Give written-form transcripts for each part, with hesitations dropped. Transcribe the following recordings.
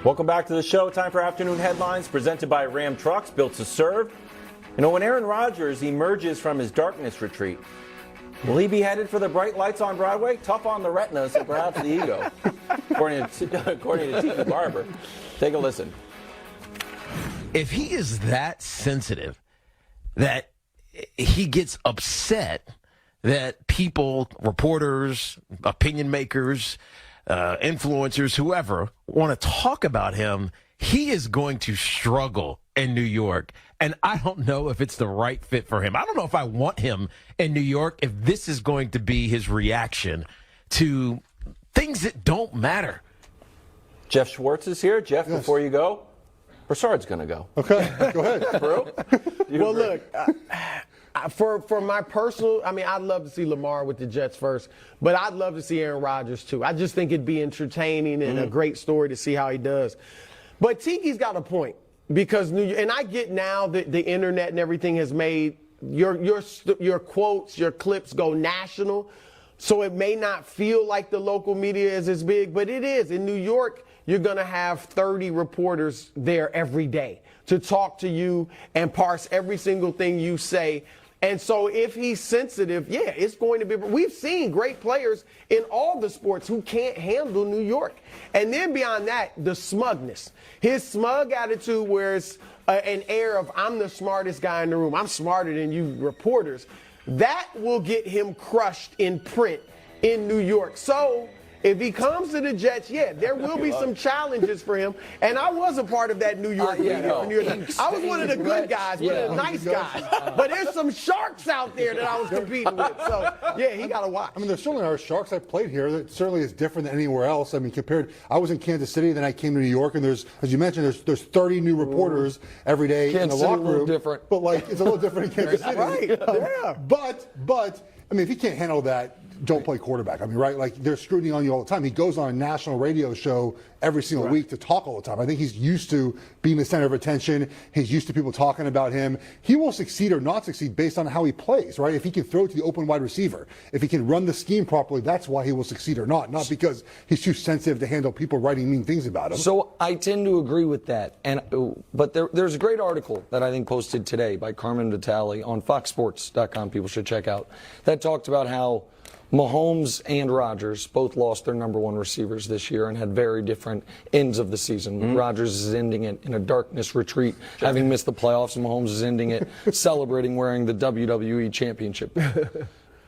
Welcome back to the show. Time for afternoon headlines presented by Ram Trucks, built to serve. You know, when Aaron Rodgers emerges from his darkness retreat, will he be headed for the bright lights on Broadway? Tough on the retinas and perhaps the ego, according to Tiki Barber. Take a listen. If he is that sensitive that he gets upset that people, reporters, opinion makers, influencers, whoever, want to talk about him, he is going to struggle in New York. And I don't know if it's the right fit for him. I don't know if I want him in New York if this is going to be his reaction to things that don't matter. Jeff Schwartz is here. Jeff, yes. Before you go, Broussard's going to go. Okay, go ahead. Brew? Well, look, for my personal, I mean, I'd love to see Lamar with the Jets first, but I'd love to see Aaron Rodgers too. I just think it'd be entertaining and a great story to see how he does. But Tiki's got a point because and I get now that the internet and everything has made your quotes, your clips go national. So it may not feel like the local media is as big, but it is. In New York, you're going to have 30 reporters there every day to talk to you and parse every single thing you say. And so if he's sensitive, yeah, it's going to be. We've seen great players in all the sports who can't handle New York. And then beyond that, the smugness. His smug attitude where it's an air of, I'm the smartest guy in the room. I'm smarter than you reporters. That will get him crushed in print in New York. So if he comes to the Jets, yeah, there will be some challenges for him. And I was a part of that New York media for New York. I was one of the good guys, one of the nice guys. But there's some sharks out there that I was competing with. So, yeah, he got to watch. I mean, there certainly are sharks. I played here. That certainly is different than anywhere else. I mean, I was in Kansas City, then I came to New York, and there's, as you mentioned, there's 30 new reporters every day in the locker room. Different. But, like, it's a little different in Kansas City. Right, yeah. But, I mean, if he can't handle that, don't play quarterback. I mean, right? Like, there's scrutiny on you all the time. He goes on a national radio show every single week to talk all the time. I think he's used to being the center of attention. He's used to people talking about him. He will succeed or not succeed based on how he plays, right? If he can throw it to the open wide receiver, if he can run the scheme properly, that's why he will succeed or not because he's too sensitive to handle people writing mean things about him. So I tend to agree with that. But there's a great article that I think posted today by Carmen Vitale on foxsports.com, people should check out, that talked about how Mahomes and Rodgers both lost their number one receivers this year and had very different ends of the season. Rodgers is ending it in a darkness retreat, having missed the playoffs, and Mahomes is ending it celebrating wearing the WWE championship.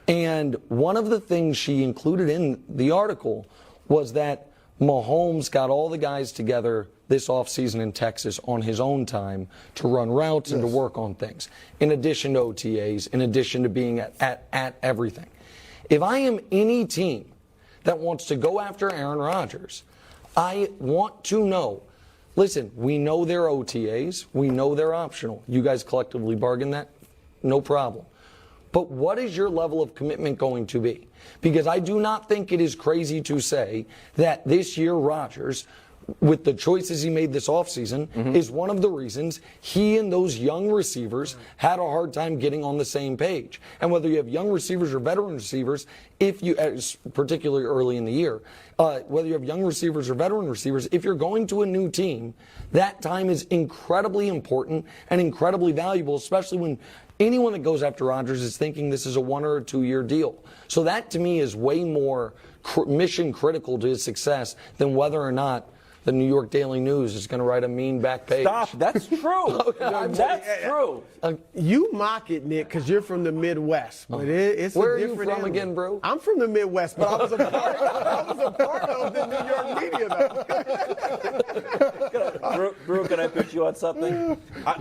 And one of the things she included in the article was that Mahomes got all the guys together this offseason in Texas on his own time to run routes and to work on things, in addition to OTAs, in addition to being at everything. If I am any team that wants to go after Aaron Rodgers, I want to know, listen, we know they're OTAs. We know they're optional. You guys collectively bargain that? No problem. But what is your level of commitment going to be? Because I do not think it is crazy to say that this year Rodgers, with the choices he made this offseason, is one of the reasons he and those young receivers had a hard time getting on the same page. And whether you have young receivers or veteran receivers, particularly early in the year, whether you have young receivers or veteran receivers, if you're going to a new team, that time is incredibly important and incredibly valuable, especially when anyone that goes after Rodgers is thinking this is a 1 or 2 year deal. So that to me is way more mission critical to his success than whether or not the New York Daily News is going to write a mean back page. Stop. That's true. That's true. You mock it, Nick, because you're from the Midwest. But it's Where a are you from again, bro? I'm from the Midwest, but I was a part of the New York media, though. Brew, can I put you on something?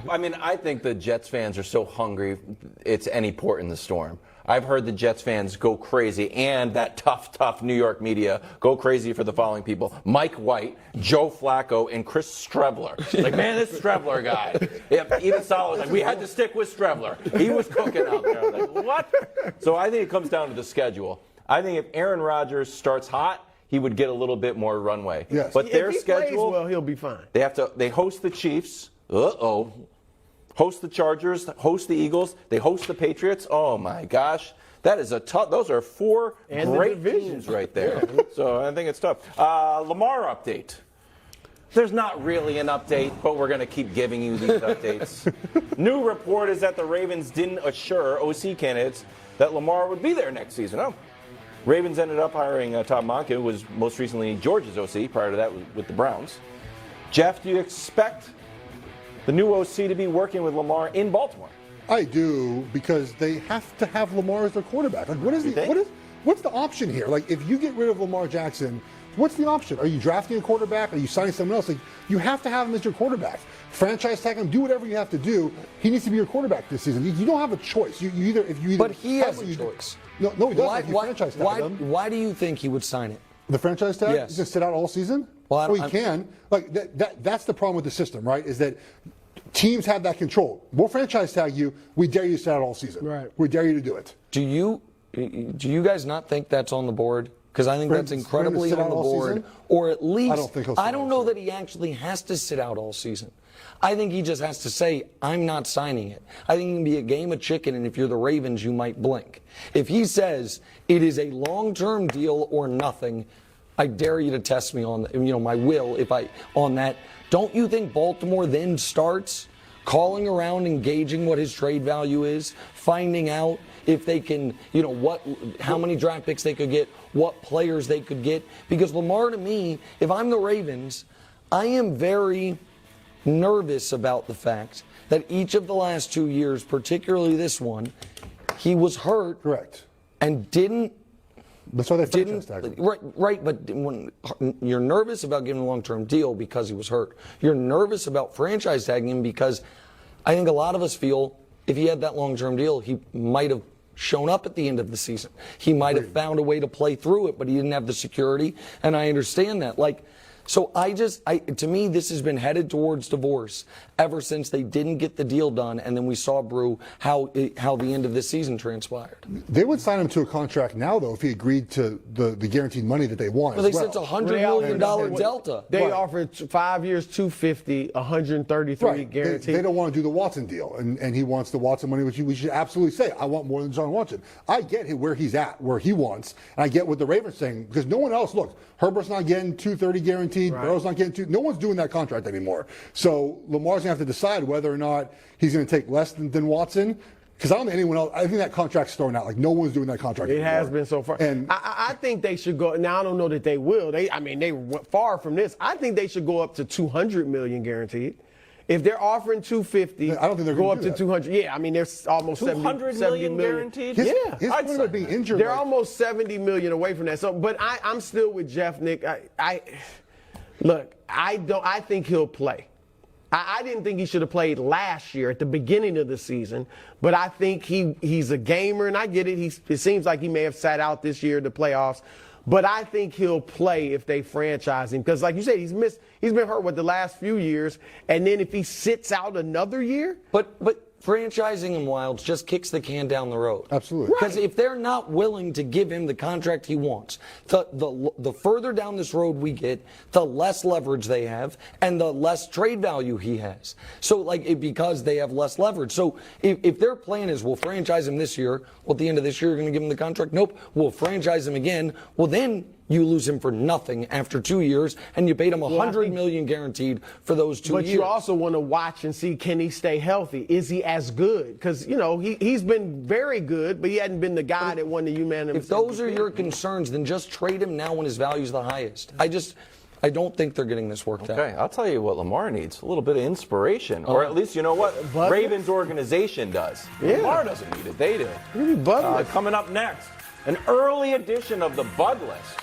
I mean, I think the Jets fans are so hungry, it's any port in the storm. I've heard the Jets fans go crazy, and that tough New York media go crazy for the following people: Mike White, Joe Flacco, and Chris Strebler. Like, man, this Strebler guy. Yeah, even Sal was like, we had to stick with Strebler. He was cooking out there. Like, what? So I think it comes down to the schedule. I think if Aaron Rodgers starts hot, he would get a little bit more runway. Yes. But their if he schedule, plays well, he'll be fine. They host the Chiefs. Host the Chargers, host the Eagles, they host the Patriots. Oh my gosh, that is a tough. Those are four great teams right there. So I think it's tough. Lamar update. There's not really an update, but we're going to keep giving you these updates. New report is that the Ravens didn't assure OC candidates that Lamar would be there next season. Oh, Ravens ended up hiring Tom Monken, who was most recently Georgia's OC, prior to that with the Browns. Jeff, do you expect the new OC to be working with Lamar in Baltimore? I do, because they have to have Lamar as their quarterback. Like, what's the option here? Like, if you get rid of Lamar Jackson, what's the option? Are you drafting a quarterback? Are you signing someone else? Like, you have to have him as your quarterback. Franchise tag him. Do whatever you have to do. He needs to be your quarterback this season. You don't have a choice. You either. But he has a choice. No, he doesn't. Franchise tag him. Why do you think he would sign it? The franchise tag? Yes. He's going to sit out all season? Well, he can. Like that's the problem with the system, right? Is that teams have that control. We'll franchise tag you. We dare you to sit out all season. Right. We dare you to do it. Do you guys not think that's on the board? Because I think that's incredibly on the board. Or at least, I don't think he'll sit I don't know all that he actually has to sit out all season. I think he just has to say, I'm not signing it. I think it can be a game of chicken, and if you're the Ravens, you might blink. If he says it is a long-term deal or nothing, I dare you to test me on, my will on that. Don't you think Baltimore then starts calling around, engaging what his trade value is, finding out if they can, how many draft picks they could get, what players they could get? Because Lamar, to me, if I'm the Ravens, I am very nervous about the fact that each of the last 2 years, particularly this one, he was hurt. Correct. And didn't. That's why they franchise tag him. Right. But when you're nervous about giving a long-term deal because he was hurt, you're nervous about franchise tagging him because I think a lot of us feel if he had that long-term deal, he might have shown up at the end of the season. He might have found a way to play through it, but he didn't have the security, and I understand that. So to me, this has been headed towards divorce ever since they didn't get the deal done, and then we saw, Brew, how the end of this season transpired. They would sign him to a contract now, though, if he agreed to the guaranteed money that they want. Well, they said it's $100 million delta. They offered 5 years, $250, $133 guaranteed. They don't want to do the Watson deal, and he wants the Watson money, which we should absolutely say, I want more than John Watson. I get where he's at, where he wants, and I get what the Ravens saying, because no one else, look, Herbert's not getting $230 guaranteed. Right. Burrow's not getting no one's doing that contract anymore. So Lamar's going to have to decide whether or not he's going to take less than Watson. Because I don't think anyone else, I think that contract's thrown out. Like, no one's doing that contract anymore. It has been so far. And I think they should go. Now, I don't know that they will. They went far from this. I think they should go up to $200 million guaranteed. If they're offering $250, I don't think they're go going up to to $200. Yeah, there's almost $200 million guaranteed. His point about being injured. They're almost $70 million away from that. So, but I'm still with Jeff, Nick. Look, I think he'll play. I didn't think he should have played last year at the beginning of the season, but I think he's a gamer, and I get it. It seems like he may have sat out this year in the playoffs. But I think he'll play if they franchise him. Because like you said, he's been hurt the last few years. And then if he sits out another year. But franchising him, Wilds, just kicks the can down the road. Absolutely. Because if they're not willing to give him the contract he wants, the further down this road we get, the less leverage they have and the less trade value he has. So, because they have less leverage. So if their plan is, we'll franchise him this year, well, at the end of this year, you're going to give him the contract? Nope. We'll franchise him again. Well, then you lose him for nothing after 2 years, and you paid him $100 million guaranteed for those 2 years. But you also want to watch and see, can he stay healthy? Is he as good? Because, he's been very good, but he hadn't been the guy that won the unanimous. If those are your concerns, then just trade him now when his value is the highest. I don't think they're getting this worked out. Okay, I'll tell you what Lamar needs. A little bit of inspiration. Or at least, you know what? Ravens organization does. Yeah. Lamar doesn't need it. They do. Really Bud list. Coming up next, an early edition of the Bud List.